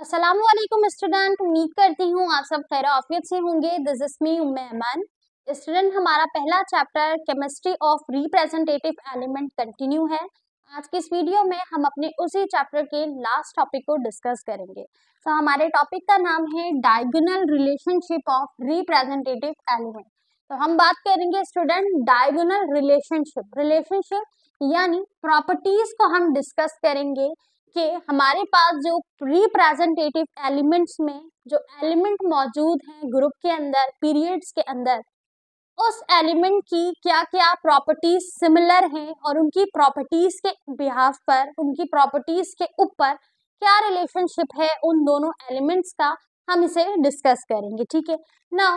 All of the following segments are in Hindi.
अस्सलामुअलैकुम स्टूडेंट, उम्मीद करती हूँ आप सब खैर आफियत से होंगे। This is me Umme Aman. Student, हमारा पहला chapter chemistry of representative element continue है। आज की इस वीडियो में हम अपने उसी चैप्टर के लास्ट टॉपिक को डिस्कस करेंगे। तो हमारे टॉपिक का नाम है diagonal relationship of representative element. तो हम बात करेंगे स्टूडेंट डायगोनल रिलेशनशिप यानी प्रॉपर्टीज को हम डिस्कस करेंगे कि हमारे पास जो रिप्रेजेंटेटिव एलिमेंट्स में जो एलिमेंट मौजूद हैं ग्रुप के अंदर पीरियड्स के अंदर, उस एलिमेंट की क्या क्या प्रॉपर्टीज सिमिलर हैं और उनकी प्रॉपर्टीज के बिहाफ पर, उनकी प्रॉपर्टीज के ऊपर क्या रिलेशनशिप है उन दोनों एलिमेंट्स का, हम इसे डिस्कस करेंगे। ठीक है ना।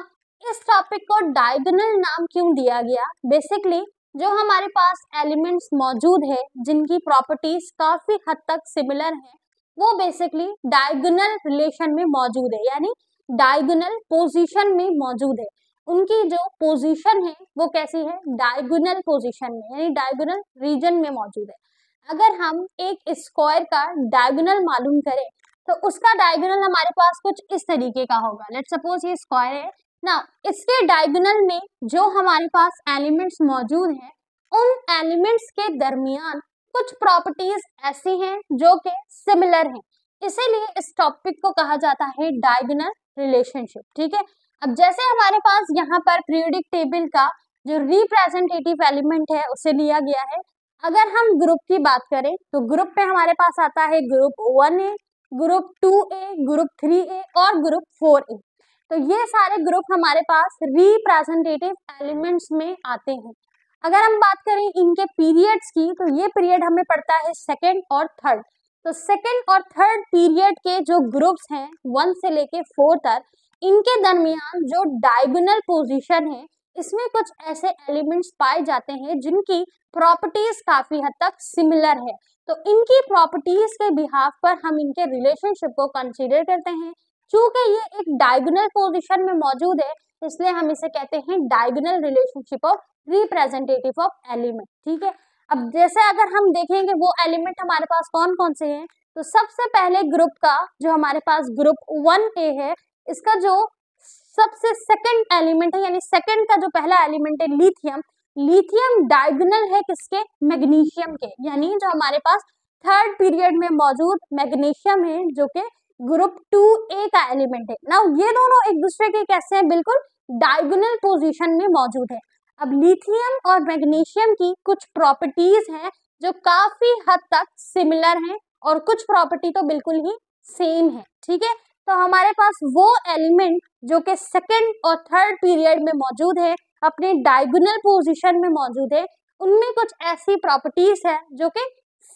इस टॉपिक को डायगोनल नाम क्यों दिया गया? बेसिकली जो हमारे पास एलिमेंट्स मौजूद है जिनकी प्रॉपर्टीज काफी हद तक सिमिलर है, वो बेसिकली डायगोनल रिलेशन में मौजूद है, यानी डायगोनल पोजीशन में मौजूद है। उनकी जो पोजीशन है वो कैसी है? डायगोनल पोजीशन में, यानी डायगोनल रीजन में मौजूद है। अगर हम एक स्क्वायर का डायगोनल मालूम करें तो उसका डायगोनल हमारे पास कुछ इस तरीके का होगा। लेट्स सपोज ये स्क्वायर है ना, इसके डायगोनल में जो हमारे पास एलिमेंट्स मौजूद हैं उन एलिमेंट्स के दरमियान कुछ प्रॉपर्टीज ऐसी हैं जो कि सिमिलर हैं, इसीलिए इस टॉपिक को कहा जाता है डायगोनल रिलेशनशिप। ठीक है। अब जैसे हमारे पास यहाँ पर पीरियोडिक टेबल का जो रिप्रेजेंटेटिव एलिमेंट है उसे लिया गया है। अगर हम ग्रुप की बात करें तो ग्रुप पे हमारे पास आता है group 1A, group 2A, group 3A और ग्रुप 4A। तो ये सारे ग्रुप हमारे पास रिप्रेजेंटेटिव एलिमेंट्स में आते हैं। अगर हम बात करें इनके पीरियड्स की तो ये पीरियड हमें पड़ता है सेकंड और थर्ड। तो सेकंड और थर्ड पीरियड के जो ग्रुप्स हैं 1 से लेके 4 तक, इनके दरमियान जो डायगोनल पोजीशन है इसमें कुछ ऐसे एलिमेंट्स पाए जाते हैं जिनकी प्रॉपर्टीज काफी हद तक सिमिलर है। तो इनकी प्रॉपर्टीज के बिहाफ पर हम इनके रिलेशनशिप को कंसीडर करते हैं। चूंकि ये एक डायगोनल पोजीशन में मौजूद है इसलिए हम इसे कहते हैं diagonal relationship of representative of element. ठीक है। अब जैसे अगर हम देखेंगे वो एलिमेंट हमारे पास कौन कौन से हैं, तो सबसे पहले ग्रुप का जो हमारे पास ग्रुप 1A है, इसका जो सबसे सेकंड एलिमेंट है, यानी सेकंड का जो पहला एलिमेंट है लिथियम, लिथियम डायगोनल है किसके? मैग्नीशियम के, यानी जो हमारे पास थर्ड पीरियड में मौजूद मैग्नीशियम है जो कि ग्रुप 2A का एलिमेंट है ना। ये दोनों एक दूसरे के कैसे हैं? बिल्कुल डायगोनल पोजीशन में मौजूद है। अब लिथियम और मैग्नीशियम की कुछ प्रॉपर्टीज हैं जो काफी हद तक सिमिलर हैं और कुछ प्रॉपर्टी तो बिल्कुल ही सेम है। ठीक है। तो हमारे पास वो एलिमेंट जो कि सेकंड और थर्ड पीरियड में मौजूद है, अपने डायगोनल पोजीशन में मौजूद है, उनमें कुछ ऐसी प्रॉपर्टीज है जो कि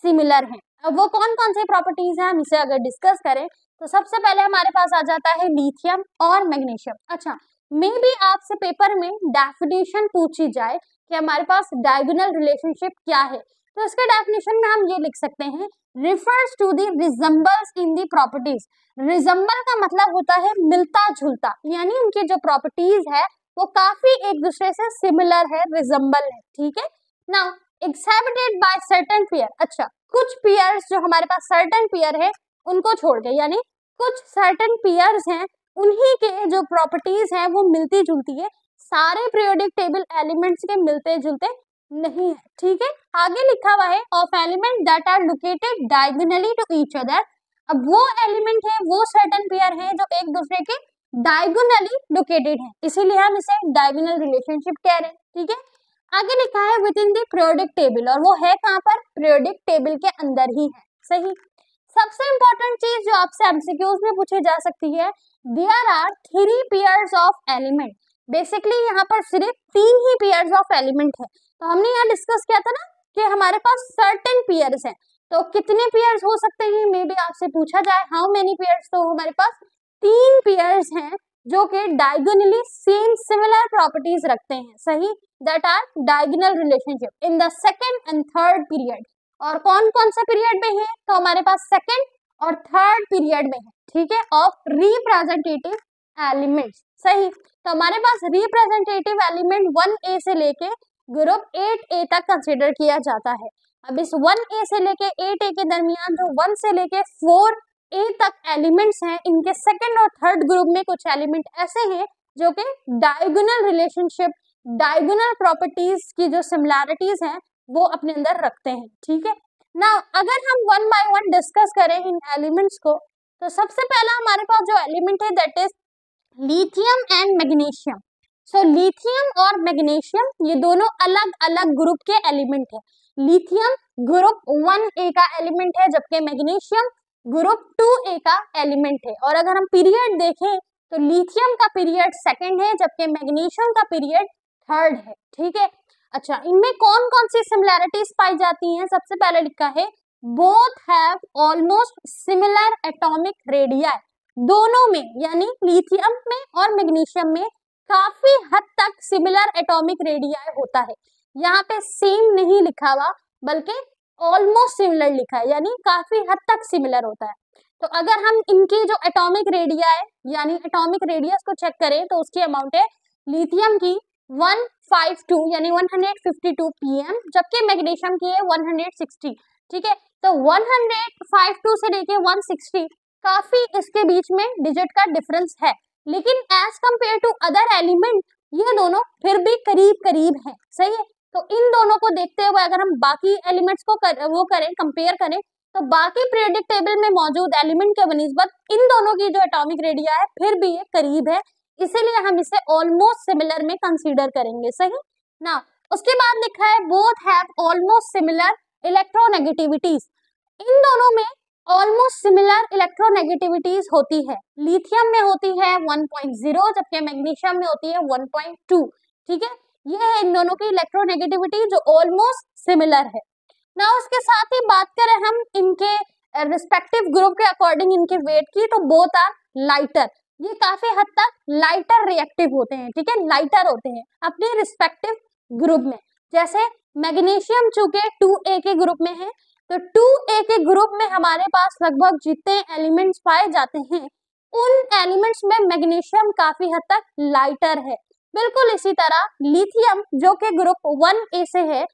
सिमिलर हैं। अब वो कौन कौन सी प्रॉपर्टीज हैं हम इसे अगर डिस्कस करें तो सबसे पहले हमारे पास आ जाता है लिथियम और मैग्नीशियम। अच्छा, मे भी आपसे पेपर में डेफिनेशन पूछी जाए कि हमारे पास डायगोनल रिलेशनशिप क्या है, तो इसके डेफिनेशन में हम ये लिख सकते हैं, refers to the resembles in the properties. Resemble का मतलब होता है मिलता जुलता, यानी उनकी जो प्रॉपर्टीज है वो काफी एक दूसरे से सिमिलर है, रिजम्बल है। ठीक है ना। Accepted by certain pair. अच्छा, कुछ पेयर्स जो हमारे पास सर्टेन पेयर है उनको छोड़ के, यानी कुछ सर्टेन पेयर्स हैं उन्हीं के जो प्रॉपर्टीज हैं वो मिलती जुलती है, सारे पीरियोडिक टेबल एलिमेंट्स के मिलते जुलते नहीं है। ठीक है। आगे लिखा हुआ है of element that are located diagonally to each other. अब वो एलिमेंट है, वो सर्टेन पेयर है जो एक दूसरे के डायगोनली लोकेटेड है, इसीलिए हम इसे डायगोनल रिलेशनशिप कह रहे हैं। ठीक है। आगे लिखा है with in the periodic table, और वो है कहाँ पर? पीरियोडिक टेबल के अंदर ही है। सही। सबसे इंपॉर्टेंट चीज जो आपसे एमसीक्यूज में पूछी जा सकती है, there are 3 pairs of element. Basically यहाँ पर सिर्फ 3 ही पेयर्स ऑफ एलिमेंट है। तो हमने यहाँ डिस्कस किया था ना कि हमारे पास सर्टेन पेयर्स हैं, तो कितने पेयर्स हो सकते हैं? मे बी आपसे पूछा जाए हाउ मेनी पेयर्स, तो हमारे पास 3 पेयर्स हैं जो कि डायगोनली सेम सिमिलर प्रॉपर्टीज रखते हैं। सही। That are diagonal relationship in the second and third period. और कौन कौन से पीरियड में है? तो हमारे पास सेकंड और थर्ड पीरियड में है। ठीक है। Of representative elements. सही। तो हमारे पास रिप्रेजेंटेटिव एलिमेंट 1A से लेके ग्रुप 8A तक कंसिडर किया जाता है। अब इस 1A से लेके 8A के दरमियान जो 1 से लेके 4 ए तक एलिमेंट्स हैं, इनके सेकंड और थर्ड ग्रुप में कुछ एलिमेंट ऐसे हैं जो कि डायगोनल रिलेशनशिप, डायगोनल प्रॉपर्टीज की जो सिमिलैरिटीज हैं वो अपने अंदर रखते हैं, ठीक है ना। अगर हम वन बाय वन डिस्कस करें इन एलिमेंट्स को, तो सबसे पहला हमारे पास जो एलिमेंट है that is lithium and magnesium. So lithium और मैग्नीशियम ये दोनों अलग अलग ग्रुप के एलिमेंट है। लिथियम ग्रुप 1A का एलिमेंट है, जबकि मैग्नीशियम ग्रुप 2A का एलिमेंट है। और अगर हम पीरियड देखें तो लिथियम का पीरियड सेकंड है, जबकि मैग्नीशियम का पीरियड थर्ड है, ठीक है। अच्छा, इनमें कौन कौन सी सिमिलैरिटीज पाई जाती हैं? सबसे पहले लिखा है both have almost similar atomic radii. दोनों में यानी लिथियम में और मैग्नीशियम में काफी हद तक सिमिलर एटॉमिक रेडियाई होता है। यहाँ पे सेम नहीं लिखा हुआ बल्कि ऑलमोस्ट सिमिलर लिखा है, यानी काफी हद तक सिमिलर होता है। तो अगर हम इनकी जो एटॉमिक रेडियाई यानी एटॉमिक रेडियस को चेक करें तो उसकी अमाउंट है लिथियम की 152 यानी 152 pm, जबकि मैग्नीशियम की है 160, ठीक है। तो 152 से लेके 160 काफी इसके बीच में डिजिट का डिफरेंस है, लेकिन as compare to other element ये दोनों फिर भी करीब करीब हैं, सही है। तो इन दोनों को देखते हुए अगर हम बाकी एलिमेंट्स को कंपेयर करें तो बाकी पीरियोडिक टेबल में मौजूद एलिमेंट के बनिस्बत इन दोनों की जो एटॉमिक रेडिया है फिर भी ये करीब है, इसीलिए हम इसे ऑलमोस्ट सिमिलर में कंसीडर करेंगे, सही ना। उसके बाद लिखा है both have almost similar electronegativities. इन दोनों में ऑलमोस्ट सिमिलर इलेक्ट्रोनेगेटिविटीज होती है। लिथियम में होती है 1.0 जबकि मैग्नीशियम में होती है 1.2, ठीक है। ये है इन दोनों की इलेक्ट्रोनेगेटिविटी जो ऑलमोस्ट सिमिलर है ना। उसके साथ ही बात करें हम इनके रिस्पेक्टिव ग्रुप के अकॉर्डिंग इनके वेट की, तो बोथ आर लाइटर। ये काफी हद तक लाइटर रिएक्टिव होते हैं, ठीक है, लाइटर होते हैं अपने रिस्पेक्टिव ग्रुप में। जैसे मैग्नीशियम चूंकि 2A के ग्रुप में है, तो 2A के ग्रुप में हमारे पास लगभग जितने एलिमेंट्स पाए जाते हैं उन एलिमेंट्स में मैग्नीशियम काफी हद तक लाइटर है। बिल्कुल इसी तरह लिथियम जो कि ग्रुप 1A से है,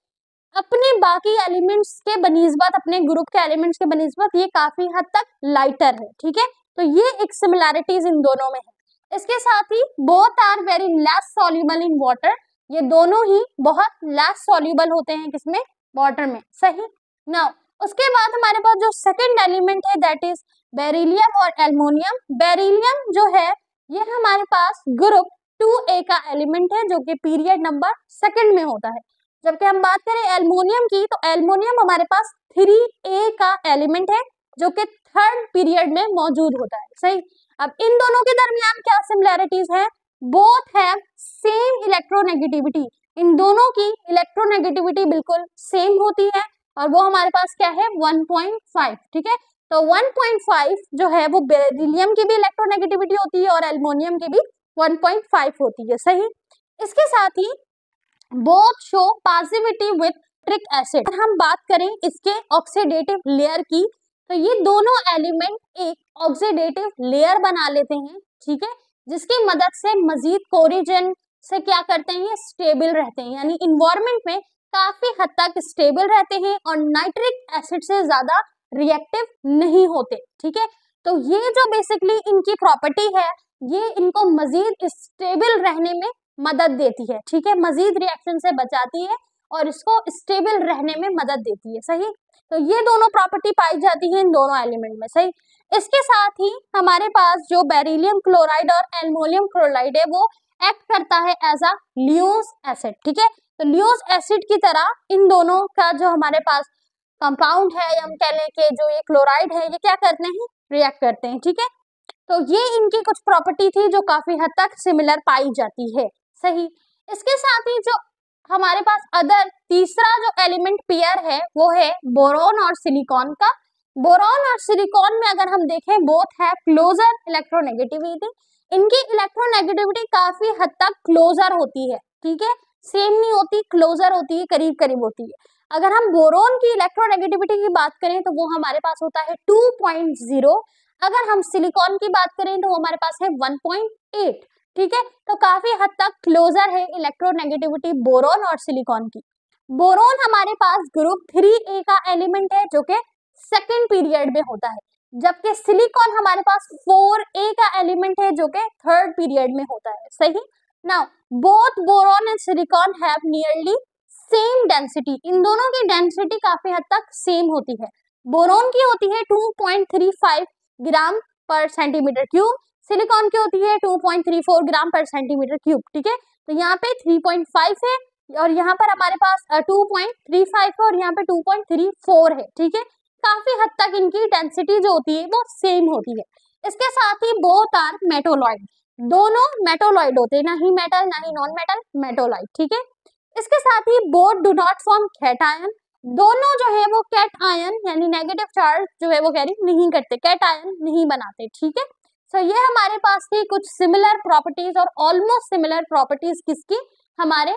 अपने बाकी एलिमेंट्स के बनिस्बत, अपने ग्रुप के एलिमेंट्स के बनिस्बत ये काफी हद तक लाइटर है, ठीक है। तो ये एक सिमिलैरिटीज इन दोनों में है। इसके साथ ही both are very less soluble in water. ये दोनों ही बहुत लेस सॉल्युबल होते हैं किसमें? वाटर में, सही ना। उसके बाद हमारे पास जो सेकंड एलिमेंट है दैट इज बेरिलियम और एल्युमिनियम। बेरिलियम जो है ये हमारे पास ग्रुप 2A का एलिमेंट है जो कि पीरियड नंबर सेकंड में होता है। जबकि हम बात करें एल्युमिनियम की, तो एल्युमिनियम हमारे पास 3A का एलिमेंट है जो कि थर्ड पीरियड में मौजूद होता है, सही। अब इन दोनों के दरमियान क्या सिमिलैरिटीज है? Both have same electronegativity. इन दोनों की इलेक्ट्रोनेगेटिविटी बिल्कुल सेम होती है और वो हमारे पास क्या है? 1.5, ठीक है। तो 1.5 जो है वो बेरिलियम की भी इलेक्ट्रोनेगेटिविटी होती है और एल्युमिनियम की भी 1.5 होती है, सही। इसके साथ ही both show positivity with trick acid. हम बात करें इसके ऑक्सीडेटिव लेयर की, तो ये दोनों एलिमेंट एक ऑक्सीडेटिव लेयर बना लेते हैं, ठीक है, जिसकी मदद से मजीद कोरिजन से क्या करते हैं? ये स्टेबल रहते हैं, यानी इन्वायरमेंट में काफी हद तक स्टेबल रहते हैं और नाइट्रिक एसिड से ज्यादा रिएक्टिव नहीं होते, ठीक है। तो ये जो बेसिकली इनकी प्रॉपर्टी है ये इनको मजीद स्टेबल रहने में मदद देती है, ठीक है, मजीद रिएक्शन से बचाती है और इसको स्टेबल रहने में मदद देती है, सही। तो ये दोनों प्रॉपर्टी पाई जाती है इन दोनों एलिमेंट में, सही। इसके साथ ही हमारे पास जो बेरिलियम क्लोराइड और एल्युमिनियम क्लोराइड है वो एक्ट करता है एज अ ल्यूस एसिड, ठीक है। तो ल्यूस एसिड की तरह इन दोनों का जो हमारे पास कंपाउंड है, या हम कह लें कि जो ये क्लोराइड है, ये क्या करते हैं? रिएक्ट करते हैं, ठीक है। तो ये इनकी कुछ प्रॉपर्टी थी जो काफी हद तक सिमिलर पाई जाती है, सही। इसके साथ ही जो हमारे पास अदर तीसरा जो एलिमेंट पेयर है वो है बोरॉन और सिलिकॉन का। बोरॉन और सिलिकॉन में अगर हम देखें बोथ है क्लोजर इलेक्ट्रोनेगेटिविटी। इनकी इलेक्ट्रोनेगेटिविटी काफी हद तक क्लोजर होती है, ठीक है, सेम नहीं होती, क्लोजर होती है, करीब करीब होती है। अगर हम बोरॉन की इलेक्ट्रोनेगेटिविटी की बात करें तो वो हमारे पास होता है 2.0। अगर हम सिलिकॉन की बात करें तो वो हमारे पास है 1.8, ठीक है। तो काफी हद तक क्लोजर है इलेक्ट्रोनेगेटिविटी बोरॉन और सिलिकॉन की। बोरॉन हमारे पास ग्रुप 3A का एलिमेंट है जो कि सेकंड पीरियड में होता है, जबकि सिलिकॉन हमारे पास 4a का एलिमेंट है जो कि थर्ड पीरियड में होता है। सही। Now both boron and silicon have nearly same density, इन दोनों की डेंसिटी काफी हद तक सेम होती है। बोरॉन की होती है 2.35 ग्राम पर सेंटीमीटर क्यूब, सिलिकॉन की होती है 2.34 ग्राम पर सेंटीमीटर क्यूब। ठीक है, तो यहाँ पे 3.5 है और यहाँ पर हमारे पास 2.35 है और यहाँ पे 2.34 है। ठीक है, काफी हद तक इनकी डेंसिटी जो होती है वो सेम होती है। इसके साथ ही बोथ आर मेटोलॉइड, दोनों मेटोलॉइड होते हैं, ना ही मेटल ना ही नॉन मेटल, मेटोलॉइड। ठीक है, इसके साथ ही both do not form cation, दोनों जो है वो कैट आयन यानी नेगेटिव चार्ज जो है वो कैरी नहीं करते, कैट आयन नहीं बनाते। ठीक है, सो ये हमारे पास थी कुछ सिमिलर प्रॉपर्टीज और ऑलमोस्ट सिमिलर प्रॉपर्टीज किसकी, हमारे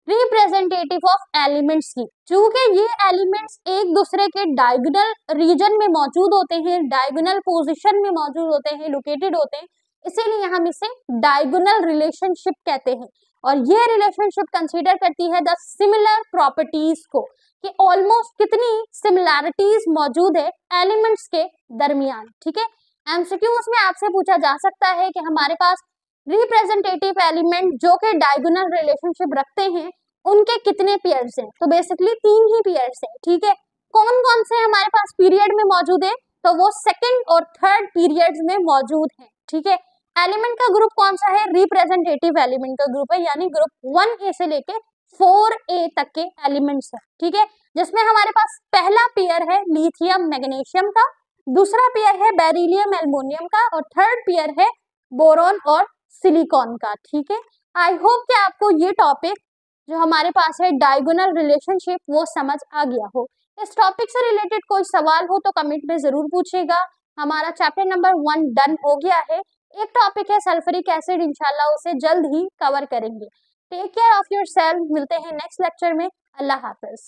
रिप्रेजेंटेटिव ऑफ एलिमेंट्स की। चूंकि ये एलिमेंट्स एक दूसरे के डायगोनल रीजन में मौजूद होते हैं, डायगोनल पोजीशन में मौजूद होते हैं, लोकेटेड होते हैं, इसीलिए हम इसे डायगोनल रिलेशनशिप कहते हैं। और ये रिलेशनशिप कंसीडर करती है द सिमिलर प्रॉपर्टीज को, कि ऑलमोस्ट कितनी सिमिलैरिटीज मौजूद है एलिमेंट्स के दरमियान। ठीक है, एमसीक्यूज में आपसे पूछा जा सकता है कि हमारे पास रिप्रेजेंटेटिव एलिमेंट जो कि डायगोनल रिलेशनशिप रखते हैं उनके कितने पेयर्स हैं, तो बेसिकली 3 ही पेयर्स हैं। ठीक है, कौन कौन से हमारे पास पीरियड में मौजूद है, तो वो सेकंड और थर्ड पीरियड्स में मौजूद हैं। ठीक है, एलिमेंट का ग्रुप कौन सा है, रिप्रेजेंटेटिव एलिमेंट का ग्रुप है, यानी ग्रुप 1A से लेके 4A तक के एलिमेंट्स है। ठीक है, जिसमें हमारे पास पहला पेयर है लिथियम मैग्नीशियम का, दूसरा पेयर है बेरिलियम एल्युमिनियम का और थर्ड पेयर है बोरॉन और सिलिकॉन का। ठीक है, आई होप कि आपको ये टॉपिक जो हमारे पास है डायगोनल रिलेशनशिप वो समझ आ गया हो। इस टॉपिक से रिलेटेड कोई सवाल हो तो कमेंट में जरूर पूछिएगा। हमारा चैप्टर नंबर 1 डन हो गया है। एक टॉपिक है सल्फ्यूरिक एसिड, इंशाल्लाह उसे जल्द ही कवर करेंगे। टेक केयर ऑफ योरसेल्फ, मिलते हैं नेक्स्ट लेक्चर में। अल्लाह हाफिज।